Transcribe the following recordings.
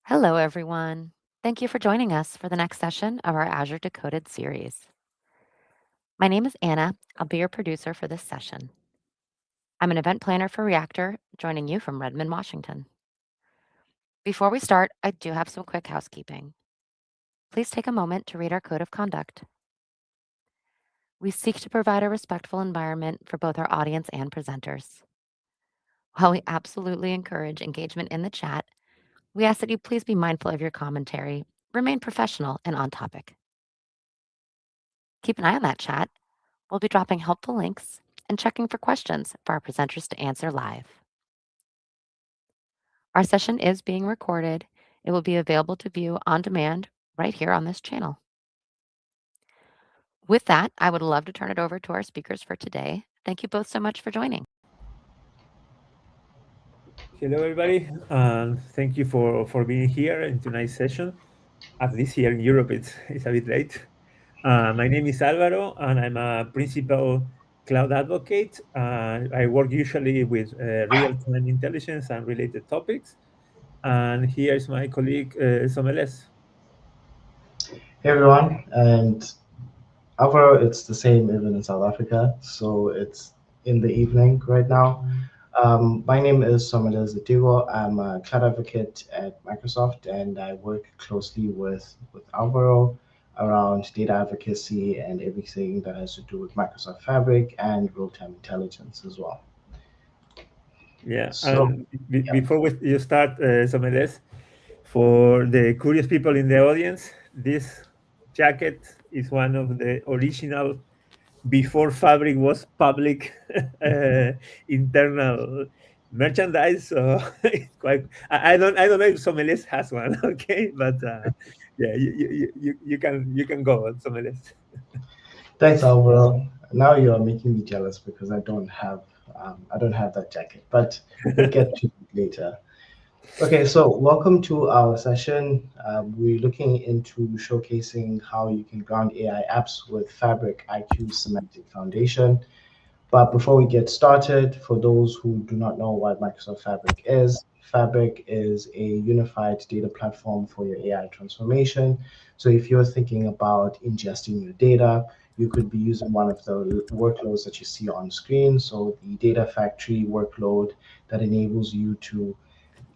Hello, everyone. Thank you for joining us for the next session of our Azure Decoded series. My name is Anna. I'll be your producer for this session. I'm an event planner for Reactor, joining you from Redmond, Washington. Before we start, I do have some quick housekeeping. Please take a moment to read our code of conduct. We seek to provide a respectful environment for both our audience and presenters. While we absolutely encourage engagement in the chat, we ask that you please be mindful of your commentary, remain professional and on topic. Keep an eye on that chat. We'll be dropping helpful links and checking for questions for our presenters to answer live. Our session is being recorded. It will be available to view on demand right here on this channel. With that, I would love to turn it over to our speakers for today. Thank you both so much for joining. Hello, everybody. Thank you for being here in tonight's session. At least here in Europe, it's a bit late. My name is Alvaro, and I'm a principal cloud advocate. I work usually with real-time intelligence and related topics. And here's my colleague, Someles. Hey everyone, and overall it's the same even in South Africa, so it's in the evening right now. My name is Someles Zatigo. I'm a cloud advocate at Microsoft, and I work closely with Alvaro around data advocacy and everything that has to do with Microsoft Fabric and real-time intelligence as well. Yeah, So, and before you start, Someles, for the curious people in the audience, this jacket is one of the original before Fabric was public internal merchandise. So it's quite. I don't know if Someles has one. Okay, but yeah, you can go on Someles. thanks, Alvaro. Now you are making me jealous because I don't have that jacket, but we'll get to it later. Okay, so welcome to our session. We're looking into showcasing how you can ground AI apps with Fabric IQ's Semantic Foundation. But before we get started, for those who do not know what Microsoft Fabric is a unified data platform for your AI transformation. So if you're thinking about ingesting your data, you could be using one of the workloads that you see on screen. So the data factory workload that enables you to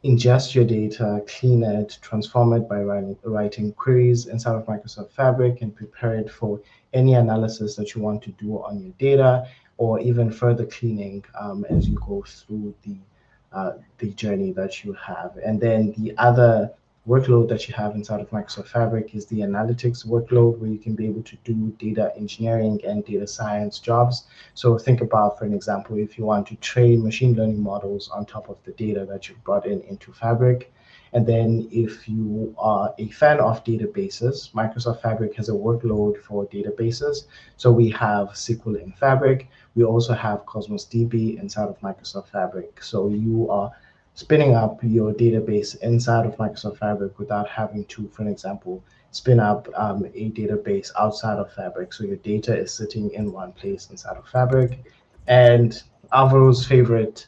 ingest your data, clean it, transform it by writing queries inside of Microsoft Fabric, and prepare it for any analysis that you want to do on your data, or even further cleaning as you go through the journey that you have. And then the other workload that you have inside of Microsoft Fabric is the analytics workload, where you can be able to do data engineering and data science jobs. So think about, for an example, if you want to train machine learning models on top of the data that you've brought in into Fabric. And then if you are a fan of databases, Microsoft Fabric has a workload for databases. So we have SQL in Fabric. We also have Cosmos DB inside of Microsoft Fabric. So you are spinning up your database inside of Microsoft Fabric without having to, for an example, spin up a database outside of Fabric. So your data is sitting in one place inside of Fabric. And Alvaro's favorite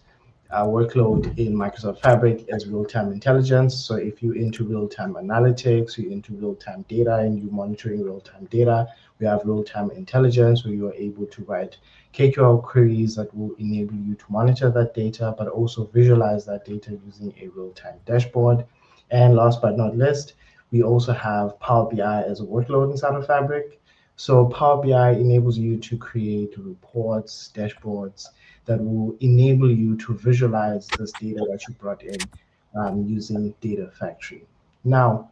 workload in Microsoft Fabric is real-time intelligence. So if you're into real-time analytics, you're into real-time data, and you're monitoring real-time data, we have real-time intelligence, where you are able to write KQL queries that will enable you to monitor that data, but also visualize that data using a real-time dashboard. And last but not least, we also have Power BI as a workload inside of Fabric. So Power BI enables you to create reports, dashboards that will enable you to visualize this data that you brought in using Data Factory. Now,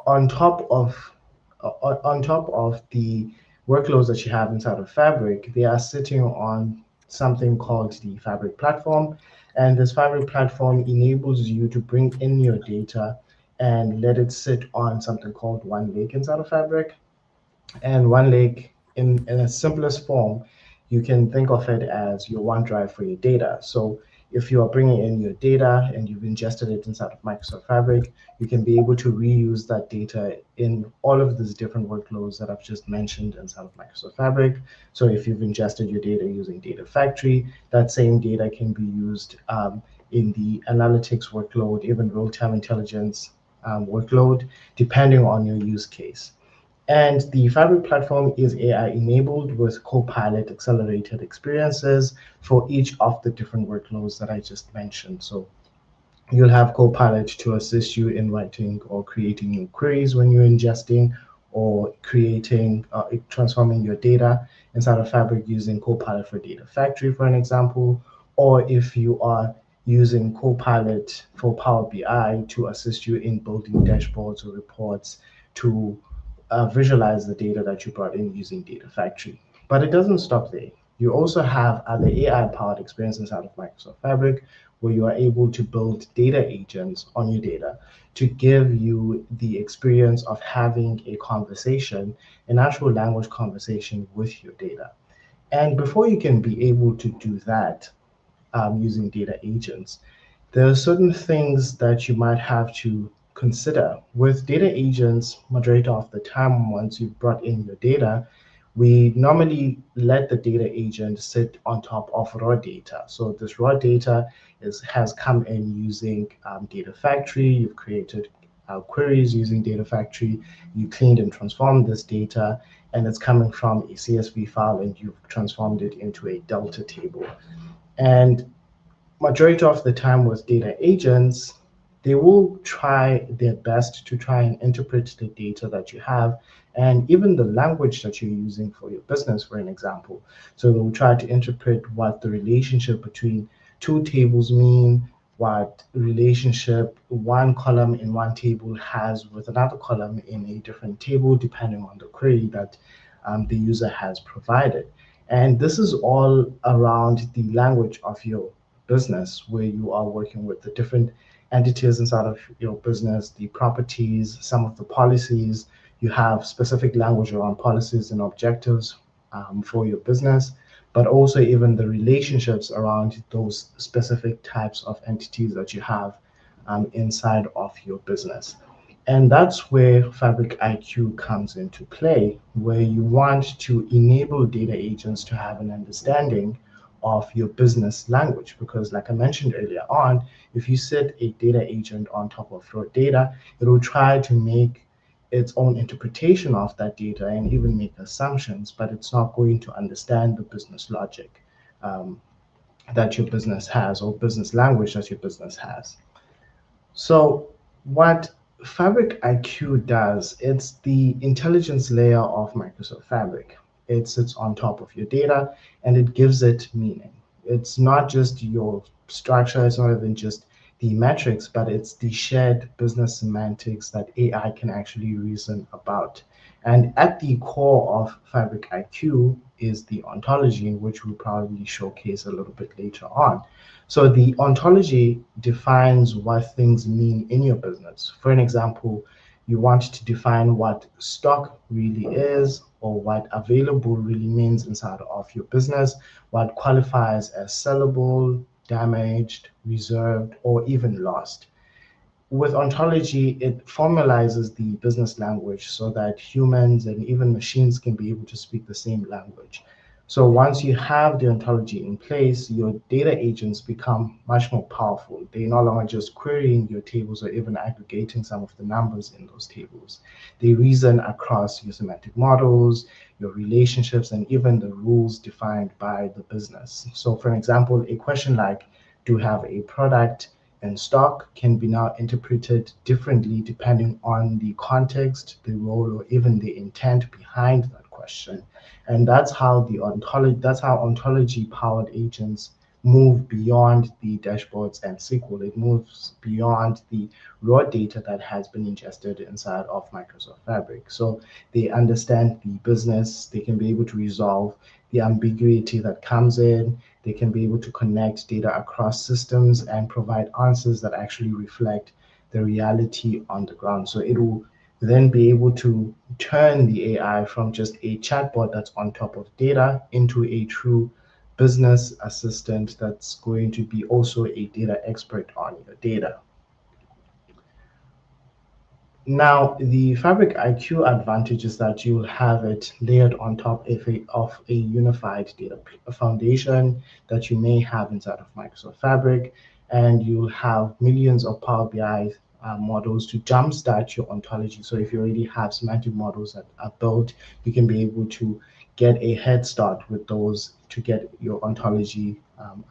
on top of on top of the workloads that you have inside of Fabric, they are sitting on something called the Fabric Platform. And this Fabric Platform enables you to bring in your data and let it sit on something called One Lake inside of Fabric. And One Lake, in its simplest form, you can think of it as your OneDrive for your data. So if you are bringing in your data and you've ingested it inside of Microsoft Fabric, you can be able to reuse that data in all of these different workloads that I've just mentioned inside of Microsoft Fabric. So if you've ingested your data using Data Factory, that same data can be used in the analytics workload, even real-time intelligence workload, depending on your use case. And the Fabric platform is AI enabled with Copilot accelerated experiences for each of the different workloads that I just mentioned. So you'll have Copilot to assist you in writing or creating new queries when you're ingesting or creating, transforming your data inside of Fabric using Copilot for Data Factory, for an example, or if you are using Copilot for Power BI to assist you in building dashboards or reports to visualize the data that you brought in using Data Factory. But it doesn't stop there. You also have other AI-powered experiences out of Microsoft Fabric, where you are able to build data agents on your data to give you the experience of having a conversation, a natural language conversation with your data. And before you can be able to do that using data agents, there are certain things that you might have to consider. With data agents, majority of the time, once you've brought in your data, we normally let the data agent sit on top of raw data. So this raw data has come in using Data Factory. You've created queries using Data Factory. You cleaned and transformed this data, and it's coming from a CSV file, and you've transformed it into a Delta table. And majority of the time with data agents, they will try their best to try and interpret the data that you have and even the language that you're using for your business, for an example. So they'll try to interpret what the relationship between two tables mean, what relationship one column in one table has with another column in a different table, depending on the query that the user has provided. And this is all around the language of your business, where you are working with the different entities inside of your business, the properties, some of the policies. You have specific language around policies and objectives for your business, but also even the relationships around those specific types of entities that you have inside of your business. And that's where Fabric IQ comes into play, where you want to enable data agents to have an understanding of your business language. Because, like I mentioned earlier on, if you set a data agent on top of raw data, it will try to make its own interpretation of that data and even make assumptions, but it's not going to understand the business logic that your business has or business language that your business has. So what Fabric IQ does, it's the intelligence layer of Microsoft Fabric. It sits on top of your data and it gives it meaning. It's not just your structure, it's not even just the metrics, but it's the shared business semantics that AI can actually reason about. And at the core of Fabric IQ is the ontology, which we'll probably showcase a little bit later on. So the ontology defines what things mean in your business. For an example, you want to define what stock really is or what available really means inside of your business, what qualifies as sellable, damaged, reserved, or even lost. With ontology, it formalizes the business language so that humans and even machines can be able to speak the same language. So once you have the ontology in place, your data agents become much more powerful. They're no longer just querying your tables or even aggregating some of the numbers in those tables. They reason across your semantic models, your relationships, and even the rules defined by the business. So for example, a question like, do you have a product in stock can be now interpreted differently depending on the context, the role, or even the intent behind that question. And that's how ontology-powered agents move beyond the dashboards and SQL. It moves beyond the raw data that has been ingested inside of Microsoft Fabric. So they understand the business, they can be able to resolve the ambiguity that comes in, they can be able to connect data across systems and provide answers that actually reflect the reality on the ground. So it will then be able to turn the AI from just a chatbot that's on top of data into a true business assistant that's going to be also a data expert on your data. Now, the Fabric IQ advantage is that you'll have it layered on top of a unified data foundation that you may have inside of Microsoft Fabric, and you'll have millions of Power BI models to jumpstart your ontology. So if you already have semantic models that are built, you can be able to get a head start with those to get your ontology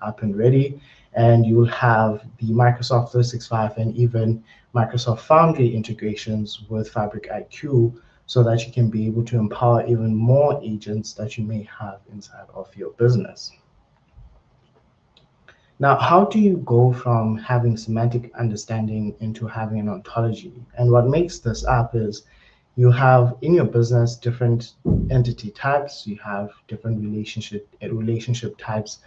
up and ready. And you'll have the Microsoft 365 and even Microsoft Foundry integrations with Fabric IQ so that you can be able to empower even more agents that you may have inside of your business. Now, how do you go from having semantic understanding into having an ontology? And what makes this up is you have in your business different entity types. You have different relationship types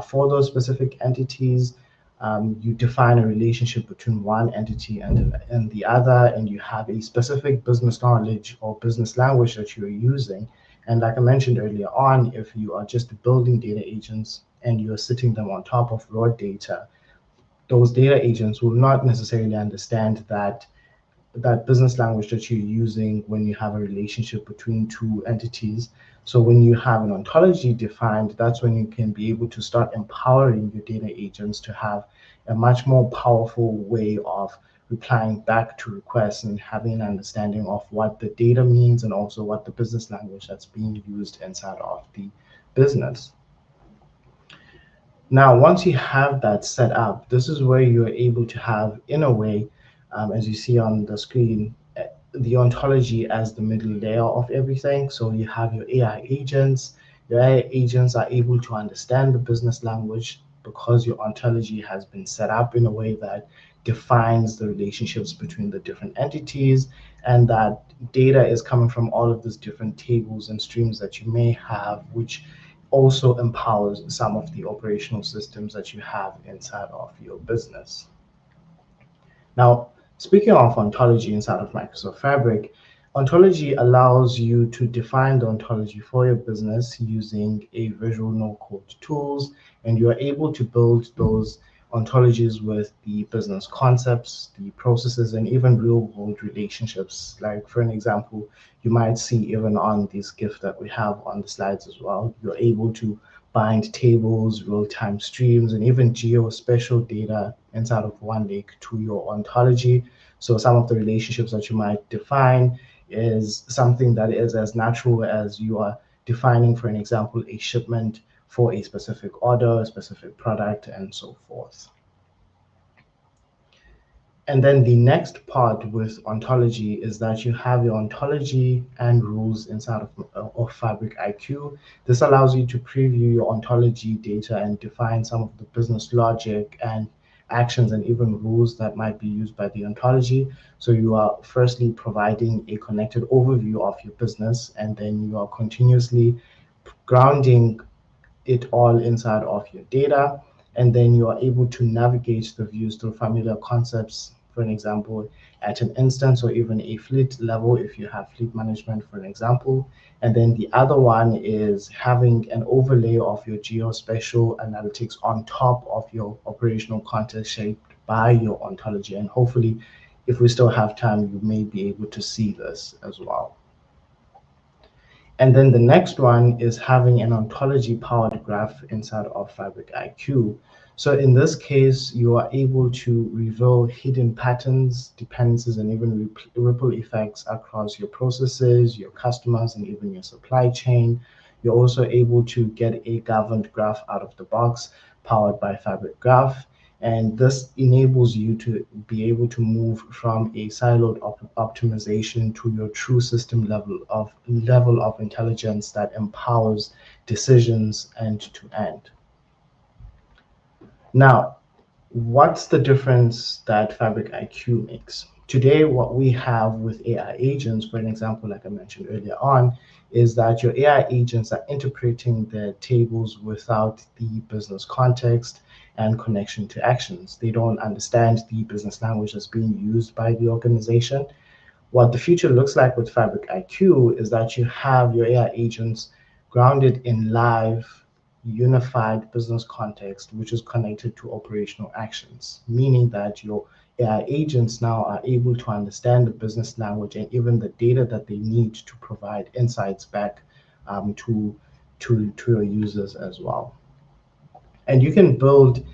for those specific entities. You define a relationship between one entity and the other, and you have a specific business knowledge or business language that you're using. And like I mentioned earlier on, if you are just building data agents and you're sitting them on top of raw data, those data agents will not necessarily understand that business language that you're using when you have a relationship between two entities. So when you have an ontology defined, that's when you can be able to start empowering your data agents to have a much more powerful way of replying back to requests and having an understanding of what the data means and also what the business language that's being used inside of the business. Now, once you have that set up, this is where you're able to have, in a way, as you see on the screen, the ontology as the middle layer of everything. So you have your AI agents. Your AI agents are able to understand the business language because your ontology has been set up in a way that defines the relationships between the different entities, and that data is coming from all of these different tables and streams that you may have, which also empowers some of the operational systems that you have inside of your business. Now, speaking of ontology inside of Microsoft Fabric, ontology allows you to define the ontology for your business using a visual no-code tools, and you're able to build those ontologies with the business concepts, the processes, and even real-world relationships. Like, for an example, you might see even on this GIF that we have on the slides as well, you're able to bind tables, real-time streams, and even geospatial data inside of one lake to your ontology. So some of the relationships that you might define is something that is as natural as you are defining, for an example, a shipment for a specific order, a specific product, and so forth. And then the next part with ontology is that you have your ontology and rules inside of Fabric IQ. This allows you to preview your ontology data and define some of the business logic and actions and even rules that might be used by the ontology. So you are firstly providing a connected overview of your business, and then you are continuously grounding it all inside of your data, and then you are able to navigate the views through familiar concepts, for an example, at an instance or even a fleet level if you have fleet management, for an example. And then the other one is having an overlay of your geospatial analytics on top of your operational context shaped by your ontology. And hopefully, if we still have time, you may be able to see this as well. And then the next one is having an ontology-powered graph inside of Fabric IQ. So in this case, you are able to reveal hidden patterns, dependencies, and even ripple effects across your processes, your customers, and even your supply chain. You're also able to get a governed graph out of the box powered by Fabric Graph. And this enables you to be able to move from a siloed optimization to your true system level of intelligence that empowers decisions end to end. Now, what's the difference that Fabric IQ makes? Today, what we have with AI agents, for an example, like I mentioned earlier on, is that your AI agents are interpreting the tables without the business context and connection to actions. They don't understand the business language that's being used by the organization. What the future looks like with Fabric IQ is that you have your AI agents grounded in live, unified business context, which is connected to operational actions, meaning that your AI agents now are able to understand the business language and even the data that they need to provide insights back to your users as well. And you can build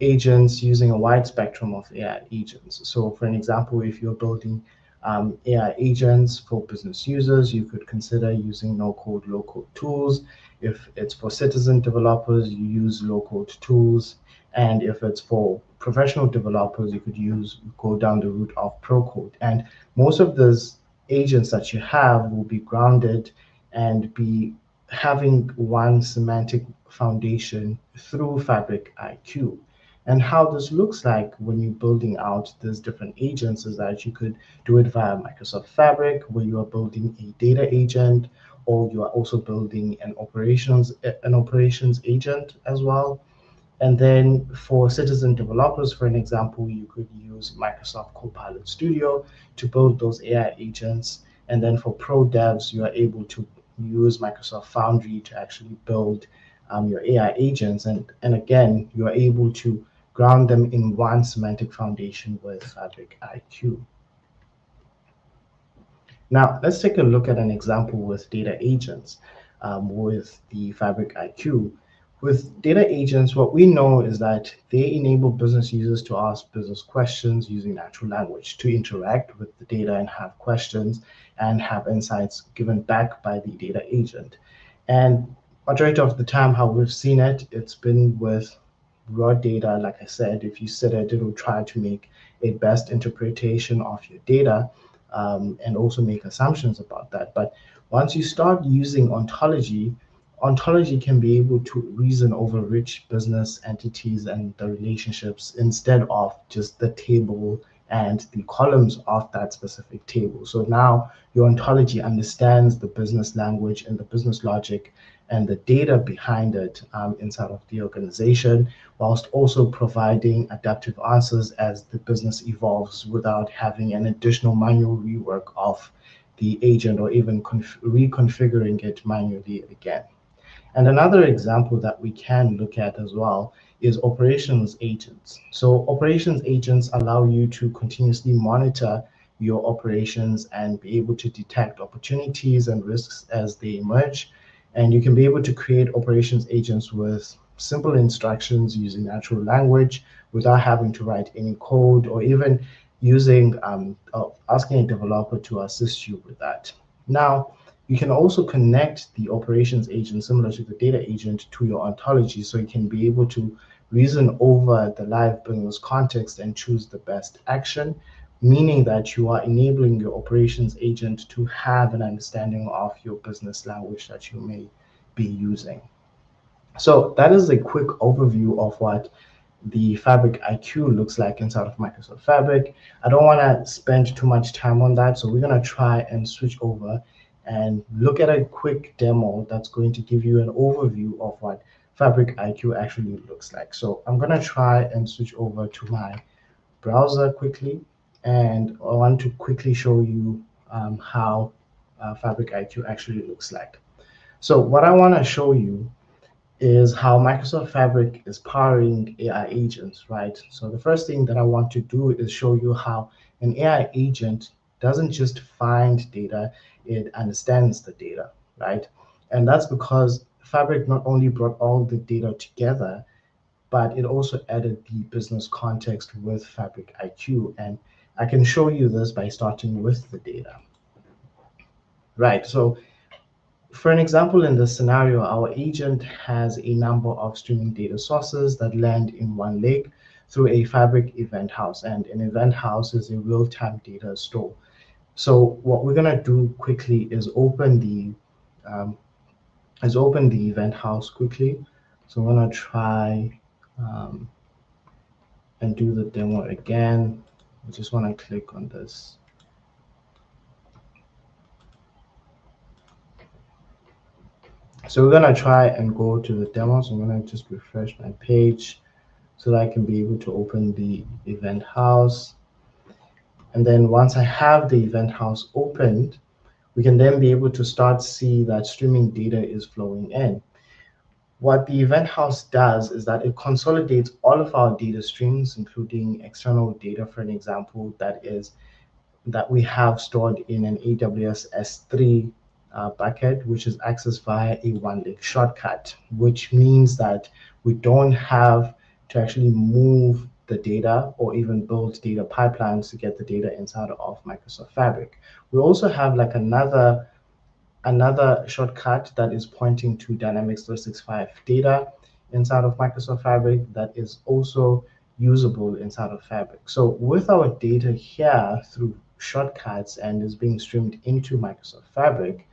agents using a wide spectrum of AI agents. So for an example, if you're building AI agents for business users, you could consider using no-code, low-code tools. If it's for citizen developers, you use low-code tools. And if it's for professional developers, you could go down the route of pro-code. And most of those agents that you have will be grounded and be having one semantic foundation through Fabric IQ. And how this looks like when you're building out these different agents is that you could do it via Microsoft Fabric, where you are building a data agent, or you are also building an operations agent as well. And then for citizen developers, for an example, you could use Microsoft Copilot Studio to build those AI agents. And then for pro devs, you are able to use Microsoft Foundry to actually build your AI agents. And again, you are able to ground them in one semantic foundation with Fabric IQ. Now, let's take a look at an example with data agents with the Fabric IQ. With data agents, what we know is that they enable business users to ask business questions using natural language, to interact with the data and have questions and have insights given back by the data agent. And majority of the time, how we've seen it, it's been with raw data. Like I said, if you set it, it'll try to make a best interpretation of your data and also make assumptions about that. But once you start using ontology, ontology can be able to reason over rich business entities and the relationships instead of just the table and the columns of that specific table. So now your ontology understands the business language and the business logic and the data behind it inside of the organization, whilst also providing adaptive answers as the business evolves without having an additional manual rework of the agent or even reconfiguring it manually again. And another example that we can look at as well is operations agents. So operations agents allow you to continuously monitor your operations and be able to detect opportunities and risks as they emerge. And you can be able to create operations agents with simple instructions using natural language without having to write any code or even asking a developer to assist you with that. Now, you can also connect the operations agent, similar to the data agent, to your ontology, so you can be able to reason over the live business context and choose the best action, meaning that you are enabling your operations agent to have an understanding of your business language that you may be using. So that is a quick overview of what the Fabric IQ looks like inside of Microsoft Fabric. I don't want to spend too much time on that, so we're going to try and switch over and look at a quick demo that's going to give you an overview of what Fabric IQ actually looks like. So I'm going to try and switch over to my browser quickly, and I want to quickly show you how Fabric IQ actually looks like. So what I want to show you is how Microsoft Fabric is powering AI agents, right? So the first thing that I want to do is show you how an AI agent doesn't just find data, it understands the data, right? And that's because Fabric not only brought all the data together, but it also added the business context with Fabric IQ. And I can show you this by starting with the data. Right, so for an example, in this scenario, our agent has a number of streaming data sources that land in one lake through a Fabric Eventhouse, and an Eventhouse is a real-time data store. So what we're going to do quickly is open the Eventhouse quickly. So I'm going to try and do the demo again. I just want to click on this. So we're going to try and go to the demo. So I'm going to just refresh my page so that I can be able to open the Eventhouse. And then once I have the Eventhouse opened, we can then be able to start see that streaming data is flowing in. What the Eventhouse does is that it consolidates all of our data streams, including external data, for an example, that we have stored in an AWS S3 bucket, which is accessed via a one-link shortcut, which means that we don't have to actually move the data or even build data pipelines to get the data inside of Microsoft Fabric. We also have like another shortcut that is pointing to Dynamics 365 data inside of Microsoft Fabric that is also usable inside of Fabric. So with our data here through shortcuts and is being streamed into Microsoft Fabric,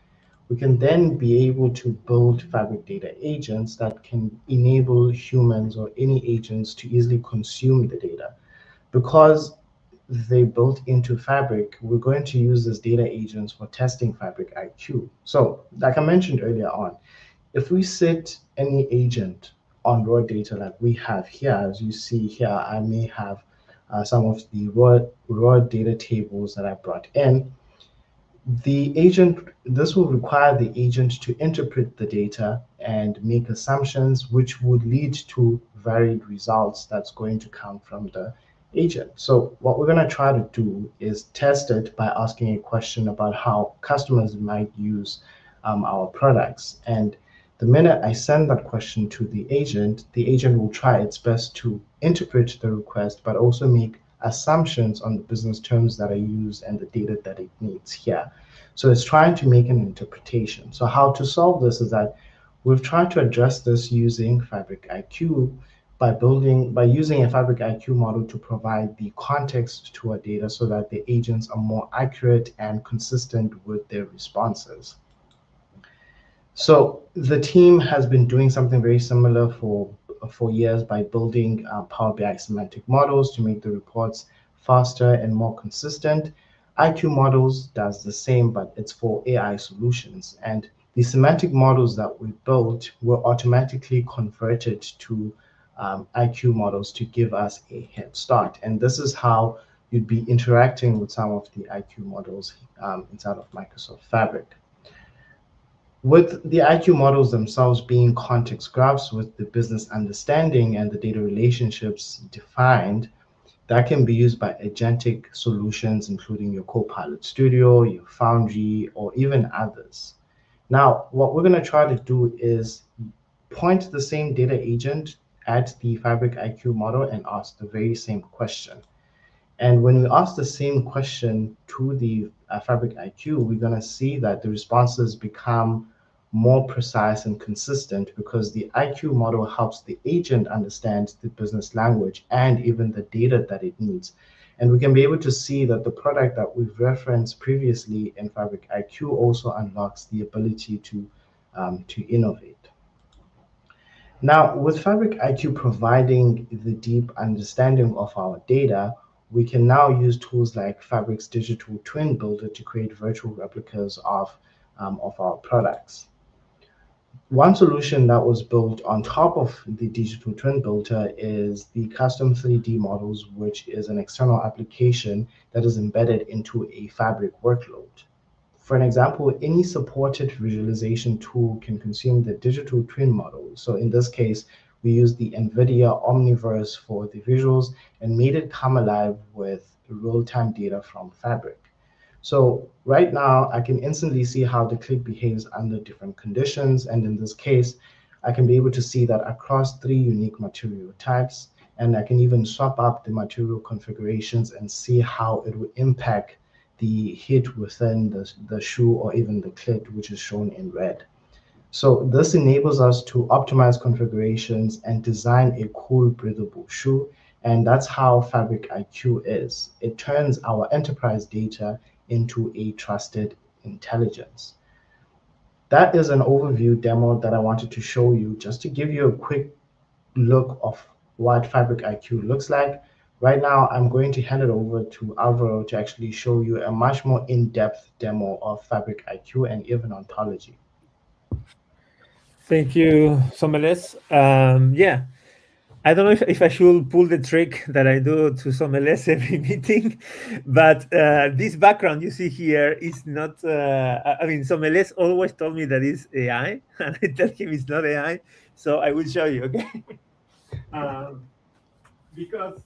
we can then be able to build Fabric data agents that can enable humans or any agents to easily consume the data. Because they built into Fabric, we're going to use this data agents for testing Fabric IQ. So, like I mentioned earlier on, if we set any agent on raw data like we have here, as you see here, I may have some of the raw data tables that I brought in. This will require the agent to interpret the data and make assumptions, which would lead to varied results that's going to come from the agent. So what we're going to try to do is test it by asking a question about how customers might use our products. And the minute I send that question to the agent will try its best to interpret the request, but also make assumptions on the business terms that are used and the data that it needs here. So it's trying to make an interpretation. So how to solve this is that we've tried to address this using Fabric IQ by using a Fabric IQ model to provide the context to our data so that the agents are more accurate and consistent with their responses. So the team has been doing something very similar for years by building Power BI semantic models to make the reports faster and more consistent. IQ models does the same, but it's for AI solutions. And the semantic models that we built were automatically converted to IQ models to give us a head start. And this is how you'd be interacting with some of the IQ models inside of Microsoft Fabric. With the IQ models themselves being context graphs with the business understanding and the data relationships defined, that can be used by agentic solutions, including your Copilot Studio, your Foundry, or even others. Now, what we're going to try to do is point the same data agent at the Fabric IQ model and ask the very same question. And when we ask the same question to the Fabric IQ, we're going to see that the responses become more precise and consistent because the IQ model helps the agent understand the business language and even the data that it needs. And we can be able to see that the product that we've referenced previously in Fabric IQ also unlocks the ability to innovate. Now, with Fabric IQ providing the deep understanding of our data, we can now use tools like Fabric's digital twin builder to create virtual replicas of our products. One solution that was built on top of the digital twin builder is the custom 3D models, which is an external application that is embedded into a Fabric workload. For an example, any supported visualization tool can consume the digital twin model. So in this case, we used the NVIDIA Omniverse for the visuals and made it come alive with real-time data from Fabric. So right now, I can instantly see how the click behaves under different conditions. And in this case, I can be able to see that across 3 unique material types. And I can even swap up the material configurations and see how it would impact the hit within the shoe or even the clit, which is shown in red. So this enables us to optimize configurations and design a cool, breathable shoe. And that's how Fabric IQ is. It turns our enterprise data into a trusted intelligence. That is an overview demo that I wanted to show you just to give you a quick look of what Fabric IQ looks like. Right now, I'm going to hand it over to Alvaro to actually show you a much more in-depth demo of Fabric IQ and even Ontology. Thank you, Someles. Yeah, I don't know if I should pull the trick that I do to Someles every meeting, but this background you see here is not, I mean, Someles always told me that it's AI, and I tell him it's not AI, so I will show you, okay? Because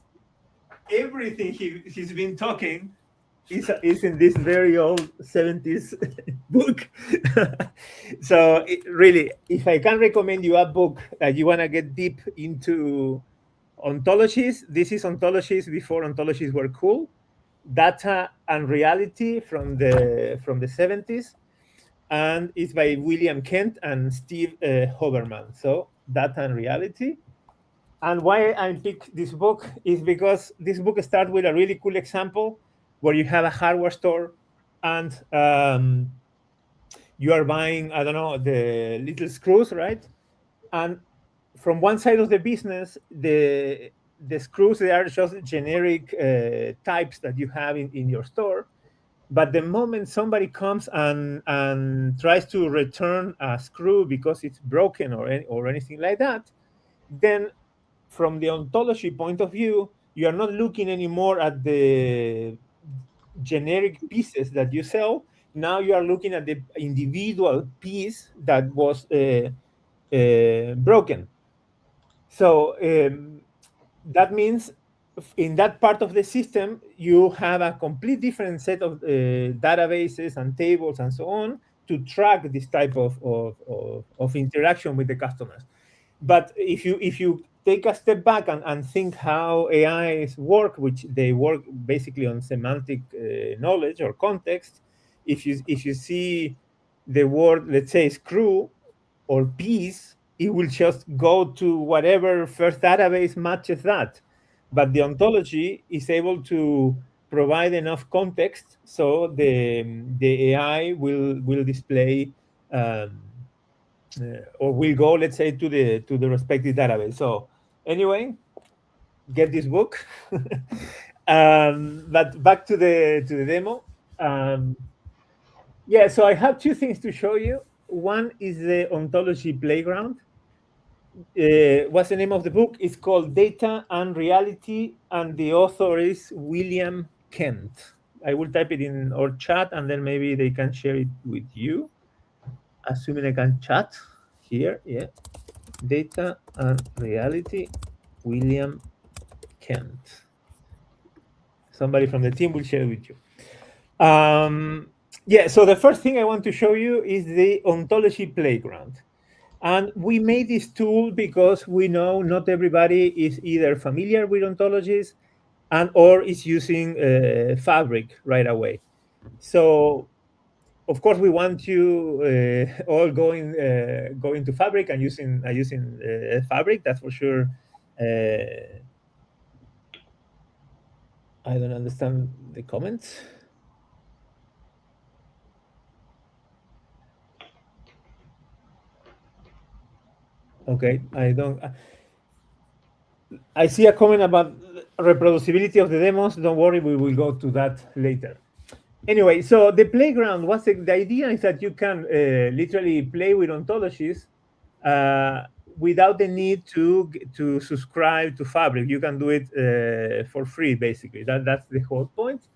everything he's been talking is in this very old 70s book. So really, if I can recommend you a book that you want to get deep into ontologies. This is ontologies before ontologies were cool. Data and Reality from the 70s, and it's by William Kent and Steve Hoberman. So Data and Reality. And why I picked this book is because this book starts with a really cool example where you have a hardware store and you are buying, I don't know, the little screws, right? And from one side of the business, the screws, they are just generic types that you have in your store. But the moment somebody comes and tries to return a screw because it's broken or anything like that, then from the ontology point of view, you are not looking anymore at the generic pieces that you sell. Now you are looking at the individual piece that was broken. So that means in that part of the system, you have a complete different set of databases and tables and so on to track this type of interaction with the customers. But if you take a step back and think how AIs work, which they work basically on semantic knowledge or context, if you see the word, let's say, screw or piece, it will just go to whatever first database matches that. But the ontology is able to provide enough context so the AI will display or will go, let's say, to the respective database. So anyway, get this book. But back to the demo. Yeah, so I have two things to show you. One is the Ontology Playground. What's the name of the book? It's called Data and Reality, and the author is William Kent. I will type it in our chat, and then maybe they can share it with you, assuming I can chat here. Yeah, Data and Reality, William Kent. Somebody from the team will share it with you. Yeah, so the first thing I want to show you is the Ontology Playground. And we made this tool because we know not everybody is either familiar with ontologies or is using Fabric right away. So, of course, we want you all going to Fabric and using Fabric. That's for sure. I don't understand the comments. Okay, I don't. I see a comment about reproducibility of the demos. Don't worry, we will go to that later. Anyway, so the playground, the idea is that you can literally play with ontologies without the need to subscribe to Fabric. You can do it for free, basically. That's the whole point.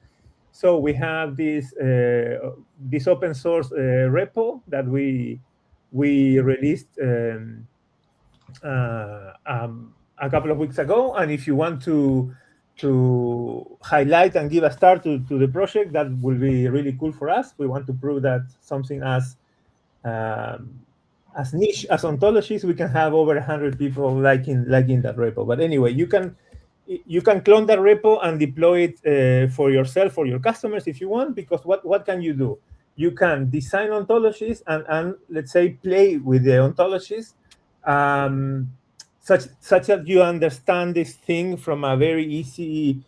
So we have this open source repo that we released a couple of weeks ago, and if you want to highlight and give a start to the project, that will be really cool for us. We want to prove that something as niche as ontologies, we can have over 100 people liking that repo. But anyway, you can clone that repo and deploy it for yourself or your customers if you want, because what can you do? You can design ontologies and let's say play with the ontologies such that you understand this thing from a very easy,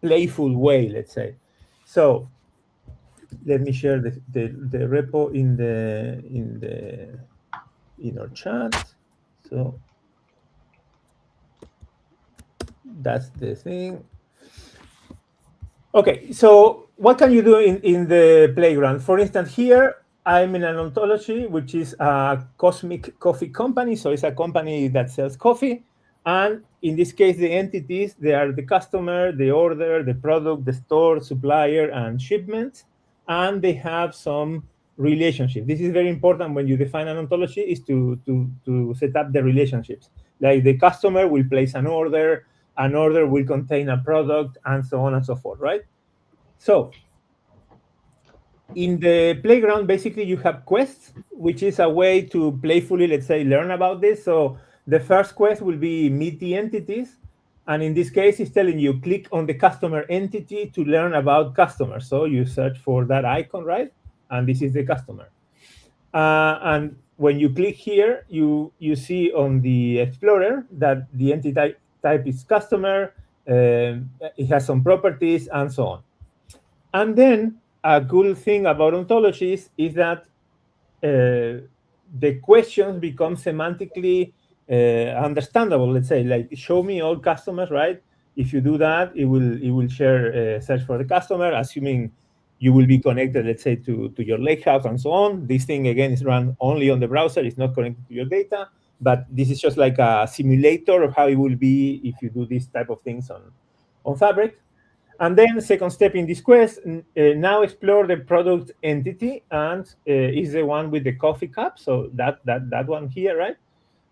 playful way, let's say. So let me share the repo in our chat. So that's the thing. Okay, so what can you do in the playground? For instance, here I'm in an ontology, which is a cosmic coffee company. So it's a company that sells coffee. And in this case, the entities, they are the customer, the order, the product, the store, supplier, and shipment. And they have some relationship. This is very important when you define an ontology, is to set up the relationships. Like the customer will place an order will contain a product, and so on and so forth, right? So in the playground, basically you have quests, which is a way to playfully, let's say, learn about this. So the first quest will be meet the entities. And in this case, it's telling you click on the customer entity to learn about customers. So you search for that icon, right? And this is the customer. And when you click here, you see on the Explorer that the entity type is customer, it has some properties, and so on. And then a cool thing about ontologies is that the questions become semantically understandable. Let's say, like, show me all customers, right? If you do that, it will share search for the customer, assuming you will be connected, let's say, to your lakehouse and so on. This thing, again, is run only on the browser. It's not connected to your data. But this is just like a simulator of how it will be if you do this type of things on Fabric. And then second step in this quest, now explore the product entity, and is the one with the coffee cup. So that one here, right?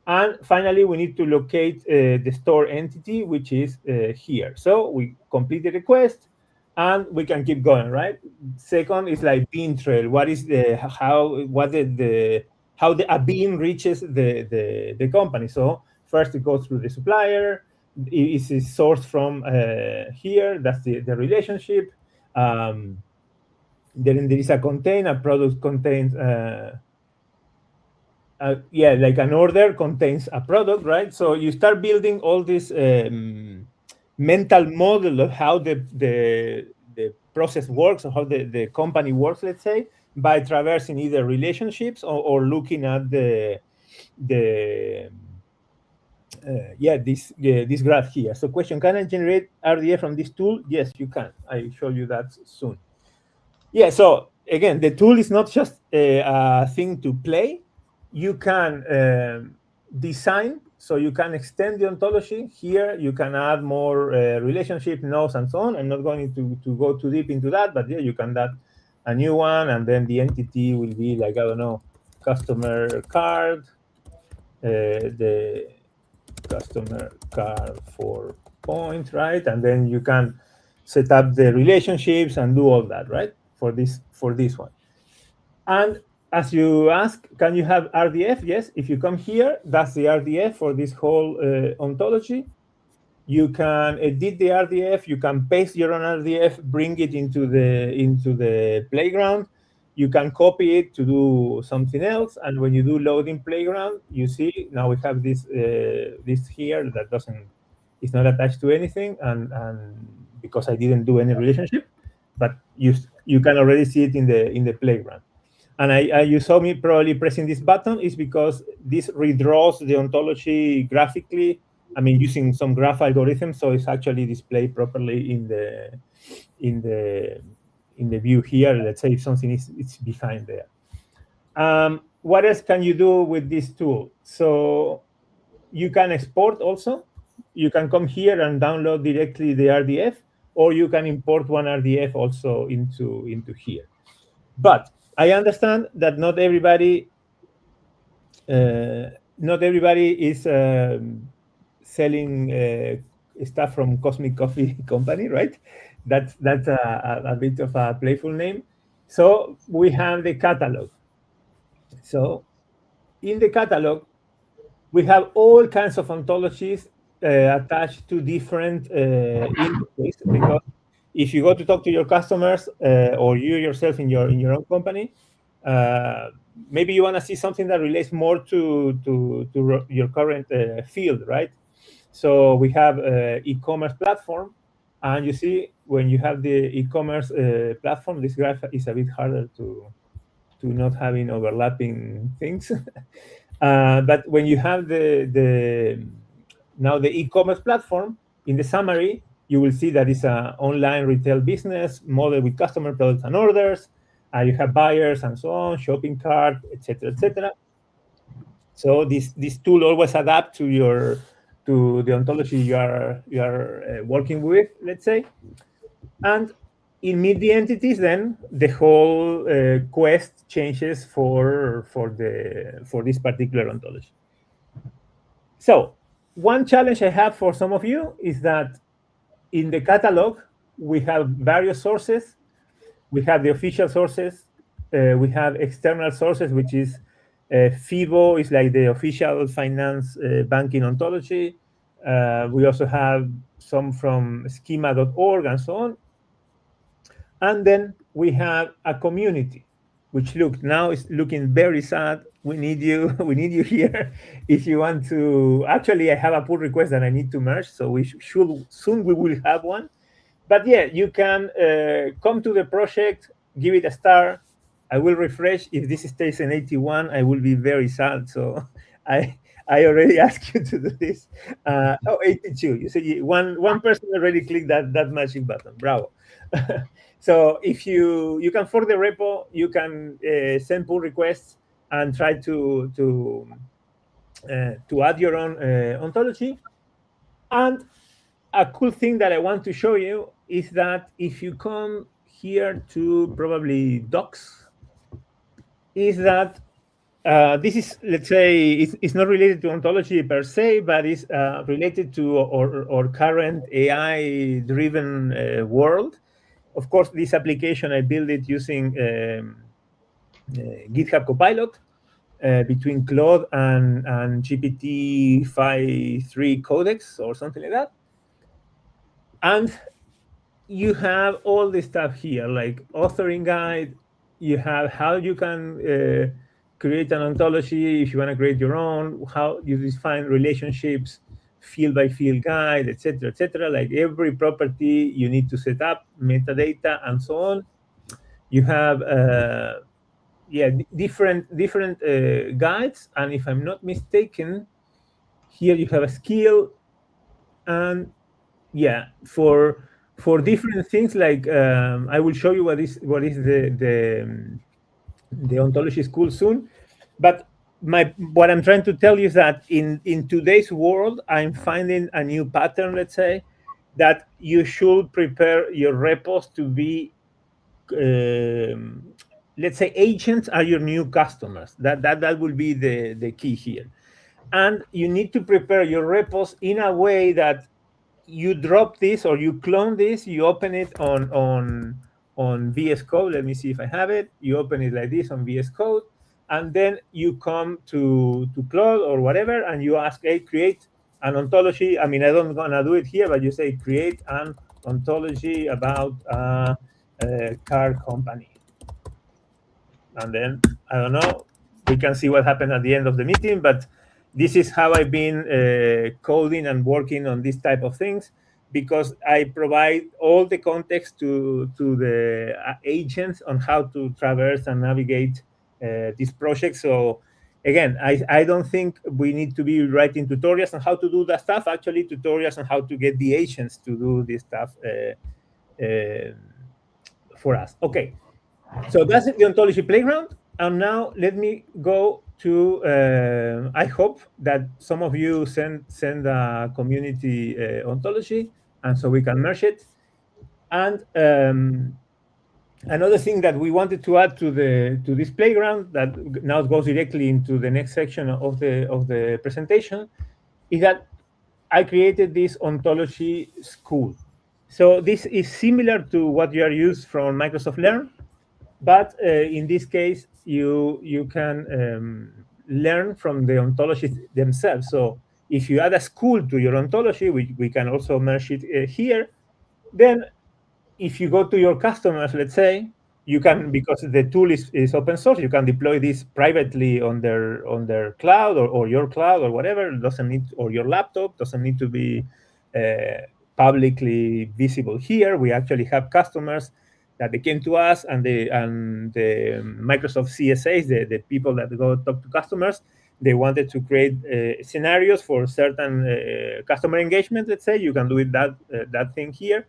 And finally, we need to locate the store entity, which is here. So we completed the quest, and we can keep going, right? Second is like bean trail. What is how a bean reaches the company? So first it goes through the supplier. It is sourced from here. That's the relationship. Then there is a contain. A product contains. Like an order contains a product, right? So you start building all this mental model of how the process works, or how the company works, let's say, by traversing either relationships or looking at this graph here. So question, can I generate RDF from this tool? Yes, you can. I'll show you that soon. Yeah, so again, the tool is not just a thing to play. You can design, so you can extend the ontology. Here, you can add more relationship nodes and so on. I'm not going to go too deep into that, but yeah, you can add a new one, and then the entity will be like, I don't know, customer card, the customer card for point, right? And then you can set up the relationships and do all that, right? For this one. And as you ask, can you have RDF? Yes. If you come here, that's the RDF for this whole ontology. You can edit the RDF. You can paste your own RDF, bring it into the playground. You can copy it to do something else. And when you do loading playground, you see now we have this here that it's not attached to anything, and because I didn't do any relationship, but you can already see it in the playground. And you saw me probably pressing this button is because this redraws the ontology graphically. I mean, using some graph algorithm, so it's actually displayed properly in the view here. Let's say if something is behind there. What else can you do with this tool? So you can export also. You can come here and download directly the RDF, or you can import one RDF also into here. But I understand that not everybody is selling stuff from Cosmic Coffee Company, right? That's a bit of a playful name. So we have the catalog. So in the catalog, we have all kinds of ontologies attached to different industries, because if you go to talk to your customers or you yourself in your own company, maybe you want to see something that relates more to your current field, right? So we have e-commerce platform, and you see when you have the e-commerce platform, this graph is a bit harder to not having overlapping things. But when you have now the e-commerce platform, in the summary, you will see that it's an online retail business model with customer products and orders. You have buyers and so on, shopping cart, etc., etc. So this tool always adapts to the ontology you are working with, let's say. And in meet the entities, then the whole quest changes for this particular ontology. So one challenge I have for some of you is that in the catalog, we have various sources. We have the official sources. We have external sources, which is FIBO is like the official finance banking ontology. We also have some from schema.org and so on. And then we have a community, which now is looking very sad. We need you. We need you here. If you want to, actually, I have a pull request that I need to merge, so we should soon we will have one. But yeah, you can come to the project, give it a star. I will refresh. If this stays in 81, I will be very sad. So I I already asked you to do this. 82. You see, one person already clicked that magic button. Bravo. So if you can fork the repo, you can send pull requests and try to add your own ontology. And a cool thing that I want to show you is that if you come here to probably docs, is that this is, let's say, it's not related to ontology per se, but it's related to our current AI-driven world. Of course, this application, I built it using GitHub Copilot between Claude and GPT 5.3 codex or something like that. And you have all this stuff here, like authoring guide. You have how you can create an ontology if you want to create your own, how you define relationships, field by field guide, etc., etc. Like every property you need to set up, metadata, and so on. You have different guides, and if I'm not mistaken, here you have a skill, and for different things, like I will show you what is the Ontology School soon. But what I'm trying to tell you is that in today's world, I'm finding a new pattern. Let's say that you should prepare your repos to be, let's say, agents are your new customers. That will be the key here, and you need to prepare your repos in a way that you drop this or you clone this, you open it on VS Code. Let me see if I have it. You open it like this on VS Code, and then you come to Claude or whatever, and you ask, hey, create an ontology. I mean, I don't gonna do it here, but you say create an ontology about a car company. And then, I don't know, we can see what happened at the end of the meeting, but this is how I've been coding and working on this type of things, because I provide all the context to the agents on how to traverse and navigate this project. So again, I don't think we need to be writing tutorials on how to do that stuff, actually tutorials on how to get the agents to do this stuff for us. Okay, so that's the Ontology Playground. And now let me go to, I hope that some of you send a community ontology, and so we can merge it. And another thing that we wanted to add to this playground that now goes directly into the next section of the presentation is that I created this Ontology School. So this is similar to what you are used from Microsoft Learn, but in this case, you can learn from the ontologies themselves. So if you add a school to your ontology, we can also merge it here. Then if you go to your customers, let's say, you can, because the tool is open source, you can deploy this privately on their cloud or your cloud or whatever. It doesn't need, or your laptop doesn't need to be publicly visible here. We actually have customers that they came to us, and the Microsoft CSAs, the people that go talk to customers, they wanted to create scenarios for certain customer engagement. Let's say you can do it that thing here.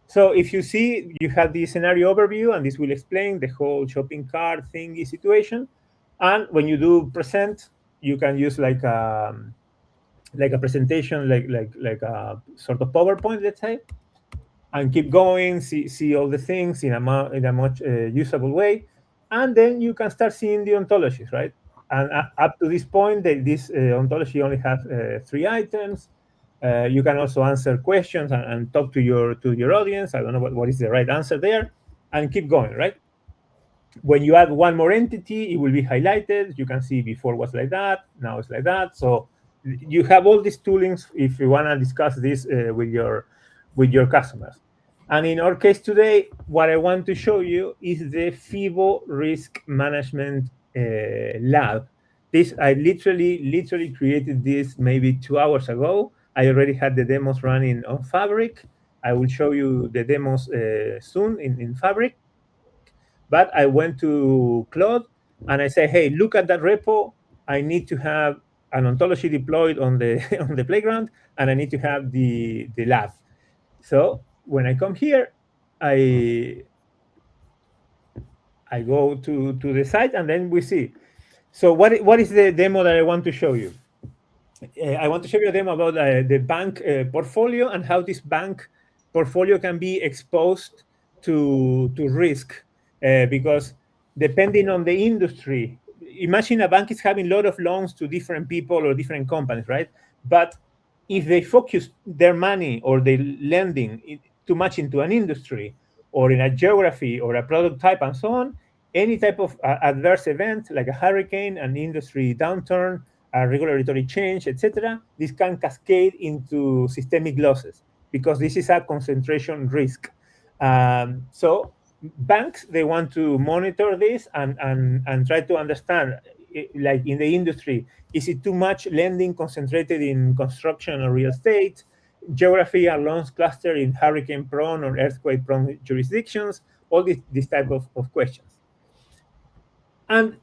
So if you see, you have the scenario overview, and this will explain the whole shopping cart thingy situation. And when you do present, you can use like a presentation, like a sort of PowerPoint, let's say, and keep going, see all the things in a much usable way. And then you can start seeing the ontologies, right? And up to this point, this ontology only has 3 items. You can also answer questions and talk to your audience. I don't know what is the right answer there, and keep going, right? When you add one more entity, it will be highlighted. You can see before was like that, now it's like that. So you have all these toolings if you want to discuss this with your customers. And in our case today, what I want to show you is the FIBO risk management lab. This I literally created this maybe 2 hours ago. I already had the demos running on Fabric. I will show you the demos soon in Fabric. But I went to Claude and I say, hey, look at that repo. I need to have an ontology deployed on the on the playground, and I need to have the lab. So when I come here, I go to the site, and then we see. So what is the demo that I want to show you? I want to show you a demo about the bank portfolio and how this bank portfolio can be exposed to risk. Because depending on the industry, imagine a bank is having a lot of loans to different people or different companies, right? But if they focus their money or their lending too much into an industry or in a geography or a product type and so on, any type of adverse event like a hurricane, an industry downturn, a regulatory change, etc., this can cascade into systemic losses because this is a concentration risk. So banks, they want to monitor this and try to understand, like in the industry, is it too much lending concentrated in construction or real estate? Geography are loans clustered in hurricane-prone or earthquake-prone jurisdictions? All this type of questions. And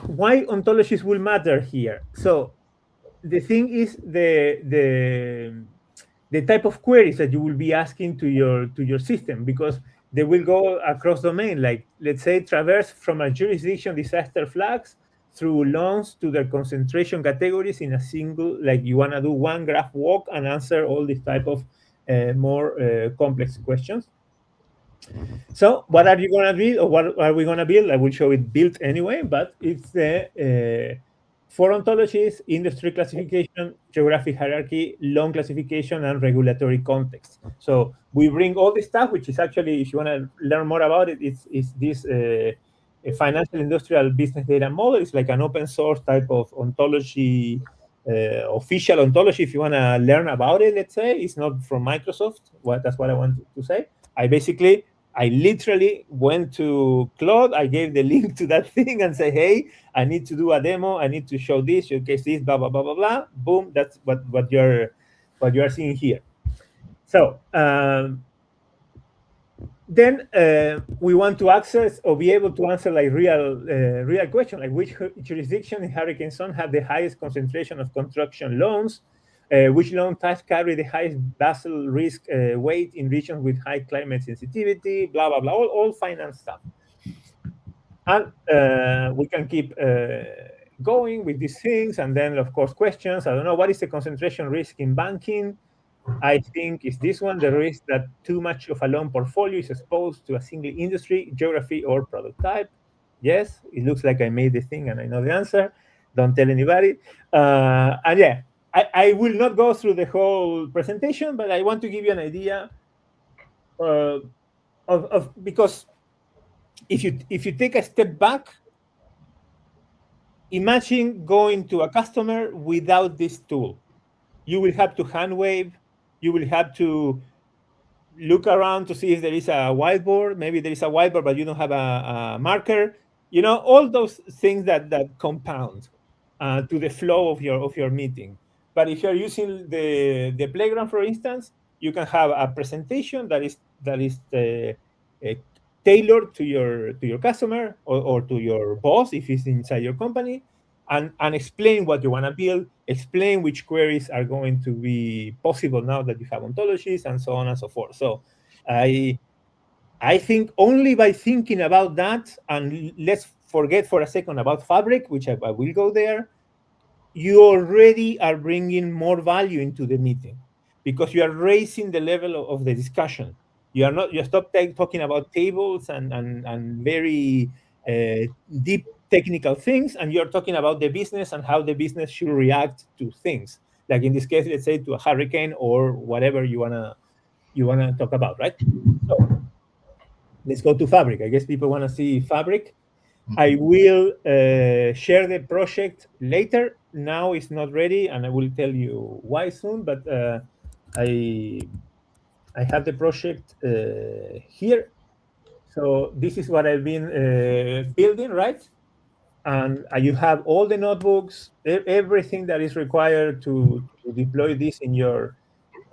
why ontologies will matter here? So the thing is the type of queries that you will be asking to your system, because they will go across domain. Like, let's say, traverse from a jurisdiction disaster flags through loans to their concentration categories in a single, like you want to do one graph walk and answer all these type of more complex questions. So what are you going to build, or what are we going to build? I will show it built anyway, but it's the for ontologies, industry classification, geographic hierarchy, loan classification, and regulatory context. So we bring all this stuff, which is actually, if you want to learn more about it, it's this a financial industrial business data model. It's like an open source type of ontology, official ontology. If you want to learn about it, let's say, it's not from Microsoft. That's what I want to say. I literally went to Claude. I gave the link to that thing and say, hey, I need to do a demo. I need to show this, showcase this, blah, blah, blah, blah, blah. Boom. That's what you are seeing here. So then we want to access or be able to answer like real question, like which jurisdiction in hurricane zone have the highest concentration of construction loans, which loan types carry the highest Basel risk weight in regions with high climate sensitivity, blah, blah, blah, all finance stuff. And we can keep going with these things. And then, of course, questions. I don't know, what is the concentration risk in banking? I think is this one, the risk that too much of a loan portfolio is exposed to a single industry, geography, or product type. Yes, it looks like I made the thing and I know the answer. Don't tell anybody. And yeah, I will not go through the whole presentation, but I want to give you an idea of because if you take a step back, imagine going to a customer without this tool. You will have to hand wave. You will have to look around to see if there is a whiteboard. Maybe there is a whiteboard, but you don't have a marker. You know, all those things that compound to the flow of your meeting. But if you're using the playground, for instance, you can have a presentation that is tailored to your customer or to your boss if it's inside your company, and explain what you want to build, explain which queries are going to be possible now that you have ontologies, and so on and so forth. So I think only by thinking about that, and let's forget for a second about Fabric, which I will go there, you already are bringing more value into the meeting because you are raising the level of the discussion. You stop talking about tables and very deep technical things, and you're talking about the business and how the business should react to things. Like in this case, let's say to a hurricane or whatever you wanna talk about, right? So let's go to Fabric. I guess people want to see Fabric. I will share the project later. Now it's not ready, and I will tell you why soon. But I have the project here. So this is what I've been building, right? And you have all the notebooks, everything that is required to deploy this in your,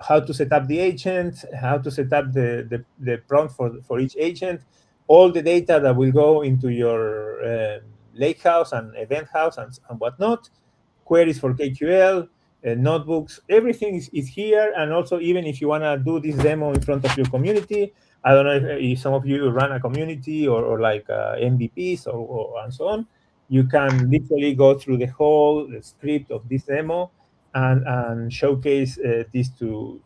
how to set up the agent, how to set up the prompt for each agent, all the data that will go into your lakehouse and Eventhouse and whatnot, queries for KQL, notebooks, everything is here. And also, even if you want to do this demo in front of your community, I don't know if some of you run a community or like MVPs or and so on, you can literally go through the whole script of this demo and showcase this to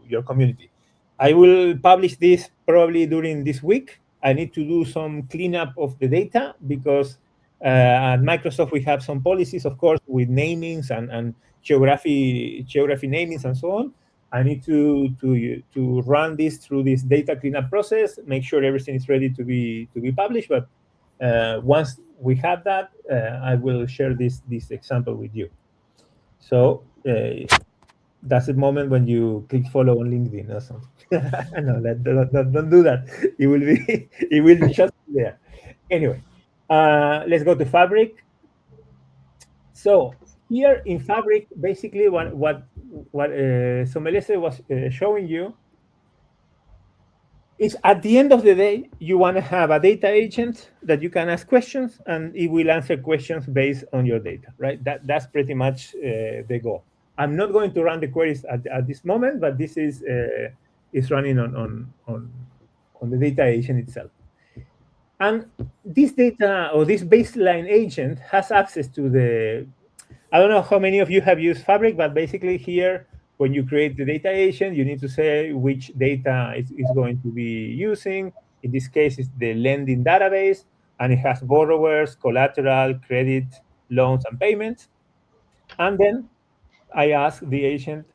your community. I will publish this probably during this week. I need to do some cleanup of the data because at Microsoft we have some policies, of course, with namings and geography namings and so on. I need to run this through this data cleanup process, make sure everything is ready to be published. But once we have that, I will share this example with you. So that's the moment when you click follow on LinkedIn or something. No, don't do that. It will be just there. Anyway, let's go to Fabric. So here in Fabric, basically what Somelese was showing you is, at the end of the day, you want to have a data agent that you can ask questions and it will answer questions based on your data, right? That's pretty much the goal. I'm not going to run the queries at this moment, but this is running on the data agent itself. And this data or this baseline agent has access to the, I don't know how many of you have used Fabric, but basically here, when you create the data agent, you need to say which data is going to be using. In this case, it's the lending database, and it has borrowers, collateral, credit, loans, and payments. And then I ask the agent,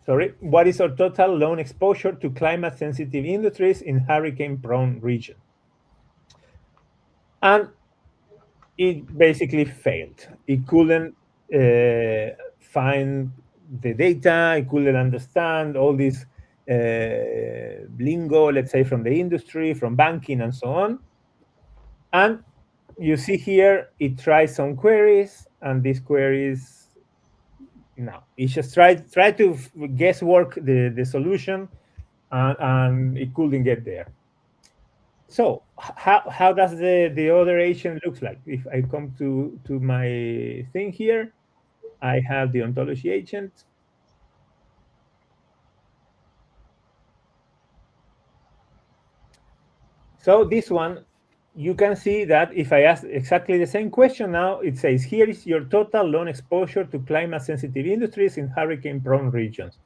sorry, what is our total loan exposure to climate-sensitive industries in hurricane-prone region? And it basically failed. It couldn't find the data. It couldn't understand all this lingo, let's say, from the industry, from banking, and so on. And you see here, it tries some queries, and these queries, no, it just tried to guesswork the solution, and it couldn't get there. So how does the other agent looks like? If I come to my thing here, I have the ontology agent. So this one, you can see that if I ask exactly the same question now, it says, here is your total loan exposure to climate-sensitive industries in hurricane-prone regions.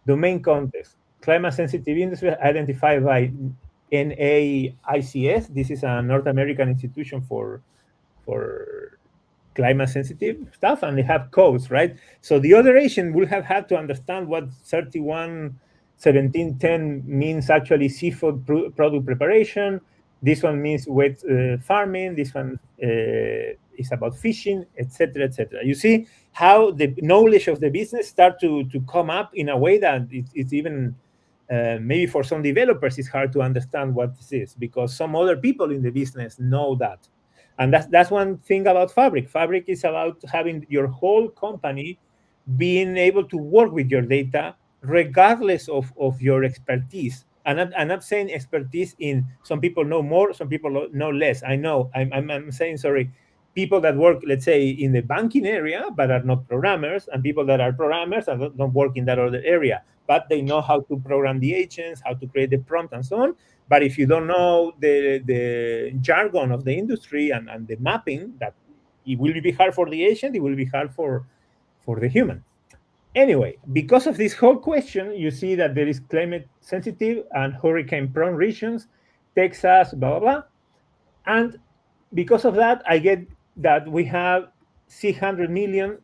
Domain context, climate-sensitive industries identified by NAICS. This is a North American institution for climate sensitive stuff, and they have codes, right? So the other agent will have had to understand what 31.17.10 means, actually seafood product preparation. This one means wet farming. This one is about fishing, etc., etc. You see how the knowledge of the business start to come up in a way that it's even maybe for some developers it's hard to understand what this is, because some other people in the business know that. And that's one thing about Fabric. Fabric is about having your whole company being able to work with your data regardless of your expertise. I'm not saying expertise in some people know more, some people know less. I know. I'm saying, sorry, people that work, let's say, in the banking area but are not programmers, and people that are programmers and don't work in that other area, but they know how to program the agents, how to create the prompt, and so on. But if you don't know the jargon of the industry and the mapping, that it will be hard for the agent, it will be hard for the human. Anyway, because of this whole question, you see that there is climate sensitive and hurricane prone regions, Texas, blah, blah, blah. And because of that, I get that we have 600 million,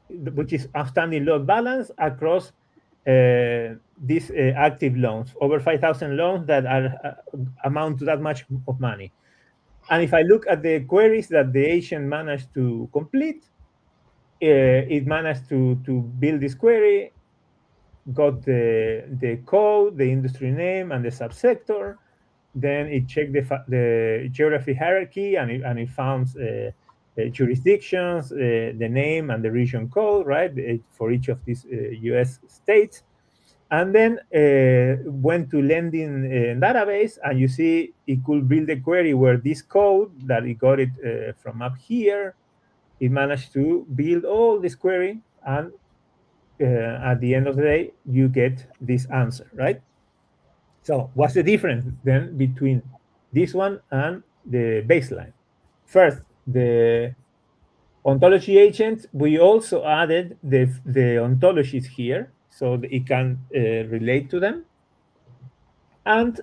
which is outstanding loan balance across these active loans, over 5,000 loans that are amount to that much of money. And if I look at the queries that the agent managed to complete, it managed to build this query, got the code, the industry name, and the subsector. Then it checked the geography hierarchy, and it found jurisdictions, the name and the region code, right, for each of these US states. And then went to lending database, and you see it could build a query where this code that it got it from up here, it managed to build all this query, and at the end of the day, you get this answer, right? So what's the difference then between this one and the baseline? First, the ontology agent, we also added the ontologies here so that it can relate to them. And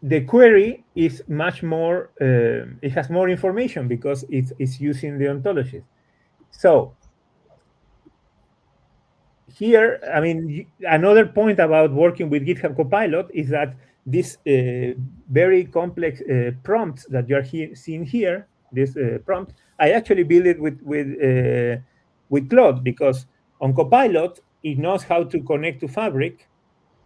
the query is much more, it has more information because it's using the ontologies. So here, I mean, another point about working with GitHub Copilot is that this very complex prompts that you're seeing here, this prompt, I actually built it with Claude, because on Copilot, it knows how to connect to Fabric.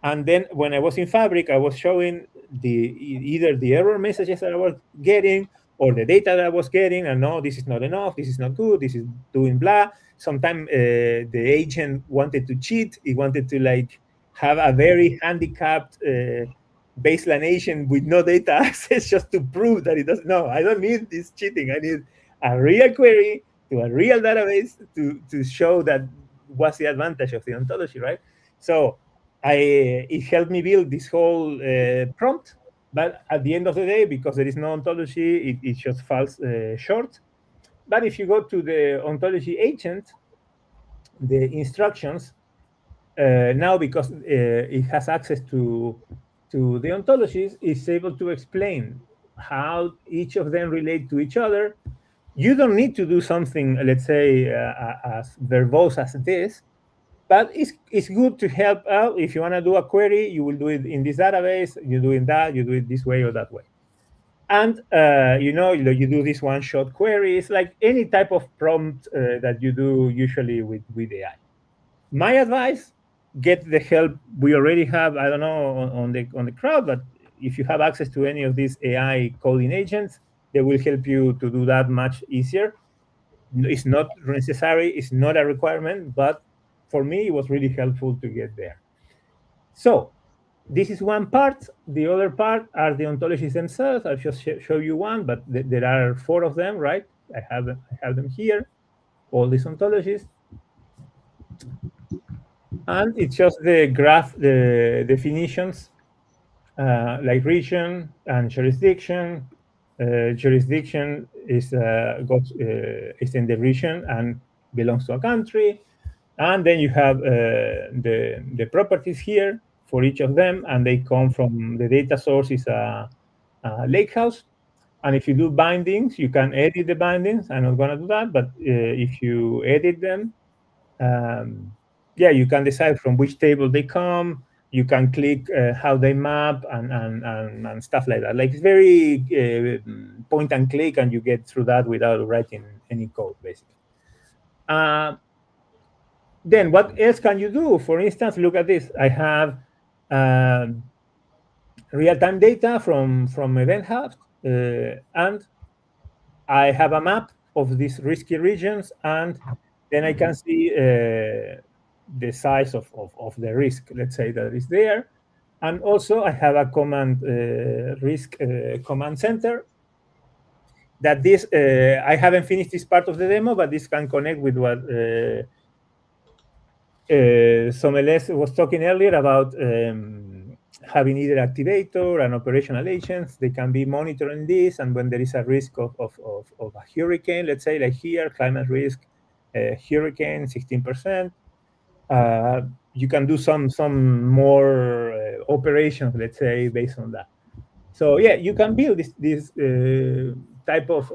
And then when I was in Fabric, I was showing either the error messages that I was getting or the data that I was getting, and no, this is not enough, this is not good, this is doing blah. Sometimes the agent wanted to cheat. He wanted to like have a very handicapped baseline agent with no data access just to prove that it doesn't. No, I don't need this cheating. I need a real query to a real database to show that what's the advantage of the ontology, right? So it helped me build this whole prompt. But at the end of the day, because there is no ontology, it just falls short. But if you go to the ontology agent, the instructions, now because it has access to the ontologies, it's able to explain how each of them relate to each other. You don't need to do something, let's say, as verbose as this, but it's good to help out. If you want to do a query, you will do it in this database, you do it that, you do it this way or that way. And you do this one-shot query. It's like any type of prompt that you do usually with AI. My advice: get the help we already have. I don't know on the crowd, but if you have access to any of these AI coding agents, they will help you to do that much easier. It's not necessary, it's not a requirement, but for me, it was really helpful to get there. So this is one part. The other part are the ontologies themselves. I'll just show you one, but there are 4 of them, right? I have them here, all these ontologies. And it's just the graph, the definitions, like region and jurisdiction. Jurisdiction is in the region and belongs to a country. And then you have the properties here for each of them, and they come from the data source is a lakehouse. And if you do bindings, you can edit the bindings. I'm not going to do that, but if you edit them, you can decide from which table they come. You can click how they map and stuff like that. Like, it's very point and click, and you get through that without writing any code, basically. Then what else can you do? For instance, look at this. I have real-time data from Eventhouse, and I have a map of these risky regions, and then I can see the size of the risk, let's say, that is there. And also I have a command risk command center that this, I haven't finished this part of the demo, but this can connect with what Someles was talking earlier about having either activator and operational agents. They can be monitoring this, and when there is a risk of a hurricane, let's say, like here, climate risk, hurricane, 16%, you can do some more operations, let's say, based on that. So yeah, you can build this type of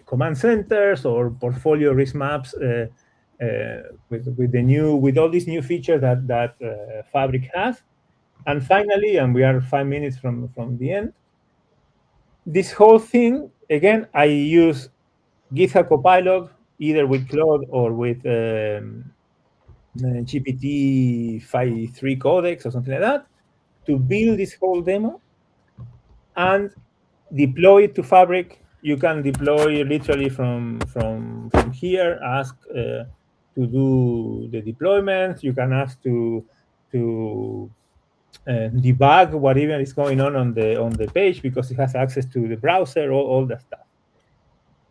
command centers or portfolio risk maps with all these new features that Fabric has. And finally, and we are 5 minutes from the end, this whole thing, again, I use GitHub Copilot, either with Claude or with GPT 5.3 codex or something like that, to build this whole demo and deploy it to Fabric. You can deploy literally from here. Ask to do the deployment. You can ask to debug whatever is going on the page because it has access to the browser, all that stuff.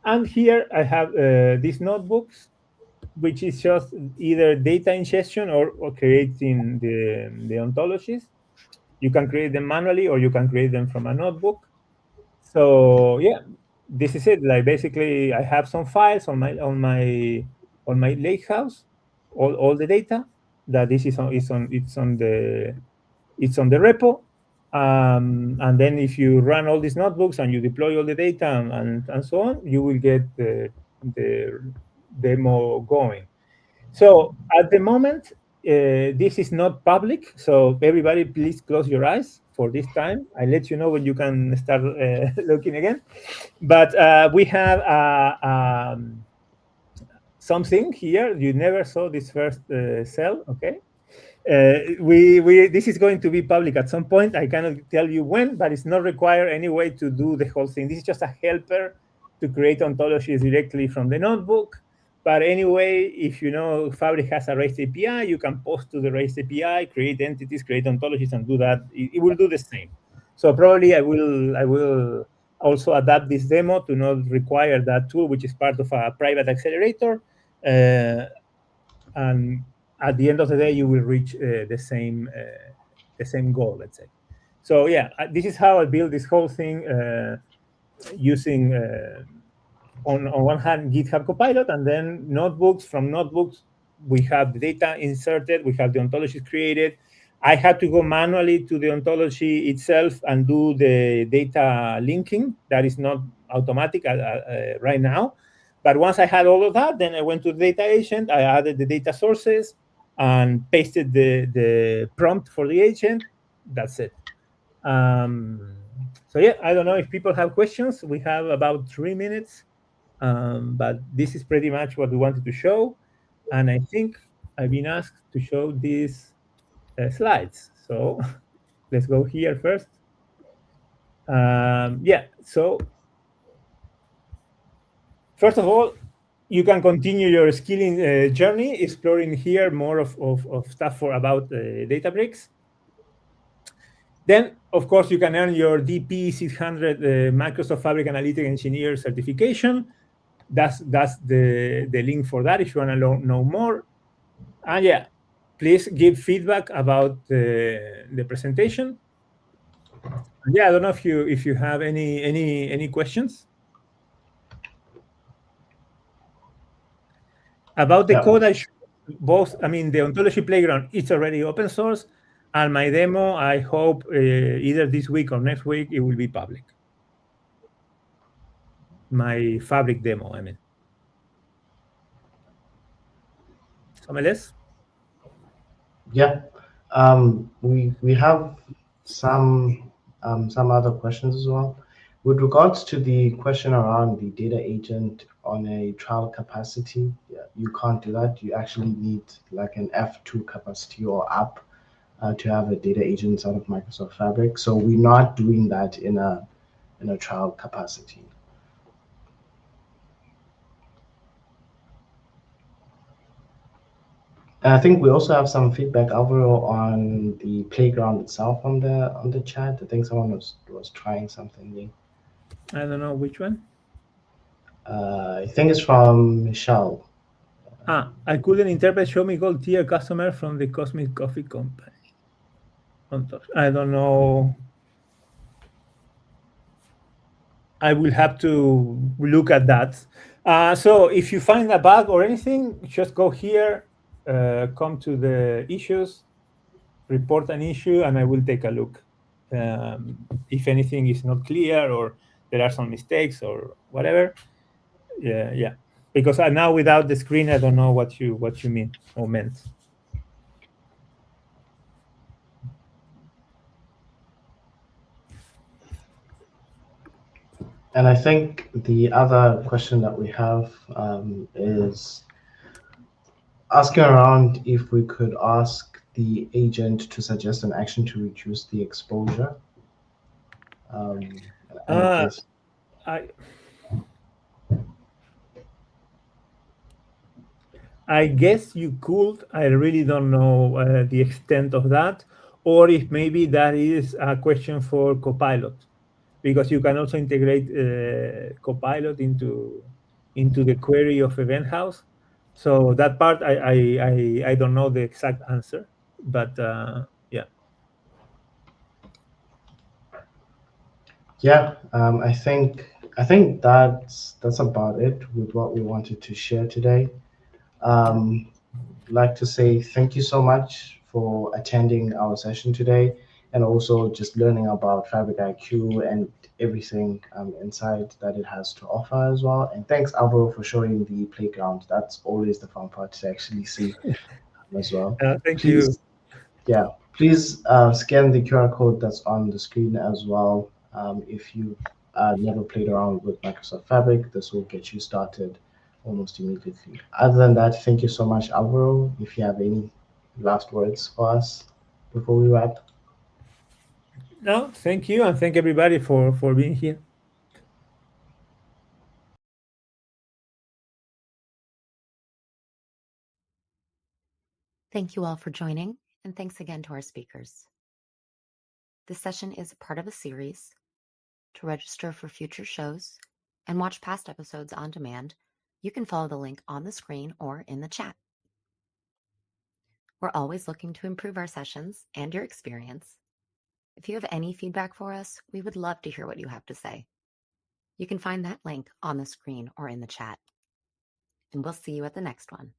And here I have these notebooks, which is just either data ingestion or creating the ontologies. You can create them manually or you can create them from a notebook. So yeah, this is it. Like basically, I have some files on my lakehouse, all the data that this is on it's on the repo. And then if you run all these notebooks and you deploy all the data and so on, you will get the demo going. So at the moment, this is not public. So everybody, please close your eyes for this time. I let you know when you can start looking again. But we have something here. You never saw this first cell, okay? We this is going to be public at some point. I cannot tell you when, but it's not required anyway to do the whole thing. This is just a helper to create ontologies directly from the notebook. But anyway, if you know Fabric has a REST API, you can post to the REST API, create entities, create ontologies, and do that. It will do the same. So probably I will also adapt this demo to not require that tool, which is part of a private accelerator. And at the end of the day, you will reach the same goal, let's say. So yeah, this is how I build this whole thing using on one hand GitHub Copilot, and then notebooks. From notebooks, we have the data inserted, we have the ontologies created. I had to go manually to the ontology itself and do the data linking. That is not automatic right now. But once I had all of that, then I went to the data agent, I added the data sources and pasted the prompt for the agent. That's it. So yeah, I don't know if people have questions. We have about 3 minutes. But this is pretty much what we wanted to show. And I think I've been asked to show these slides. So let's go here first. Yeah, so first of all, you can continue your skilling journey, exploring here more of stuff about Databricks. Then, of course, you can earn your DP 600 Microsoft Fabric Analytic Engineer certification. That's the link for that if you want to know more. And yeah, please give feedback about the presentation. Yeah, I don't know if you have any questions about the code. I mean, the Ontology Playground, it's already open source, and my demo, I hope either this week or next week it will be public. My Fabric demo, I mean. Someles? Yeah, we have some other questions as well. With regards to the question around the data agent on a trial capacity, yeah, you can't do that. You actually need like an F2 capacity or up to have a data agent out of Microsoft Fabric. So we're not doing that in a trial capacity. And I think we also have some feedback, Alvaro, on the playground itself on the chat. I think someone was trying something new. I don't know which one. I think it's from Michelle. I couldn't interpret show me gold tier customer from the Cosmic Coffee Company. I don't know. I will have to look at that. So if you find a bug or anything, just go here, come to the issues, report an issue, and I will take a look. If anything is not clear or there are some mistakes or whatever. Yeah. Because now without the screen, I don't know what you mean or meant. And I think the other question that we have is asking around if we could ask the agent to suggest an action to reduce the exposure. And I guess, I I guess you could. I really don't know the extent of that, or if maybe that is a question for Copilot, because you can also integrate Copilot into the query of Eventhouse. So that part I don't know the exact answer, but yeah. yeah, I think that's about it with what we wanted to share today. Um, like to say thank you so much for attending our session today and also just learning about Fabric IQ and everything inside that it has to offer as well. And thanks, Alvaro, for showing the playground. That's always the fun part to actually see as well. Thank you. Please, yeah, please scan the QR code that's on the screen as well. If you never played around with Microsoft Fabric, this will get you started almost immediately. Other than that, thank you so much, Alvaro. If you have any last words for us before we wrap. No, thank you, and thank everybody for being here. Thank you all for joining, and thanks again to our speakers. This session is a part of a series. To register for future shows and watch past episodes on demand, you can follow the link on the screen or in the chat. We're always looking to improve our sessions and your experience. If you have any feedback for us, we would love to hear what you have to say. You can find that link on the screen or in the chat. And we'll see you at the next one.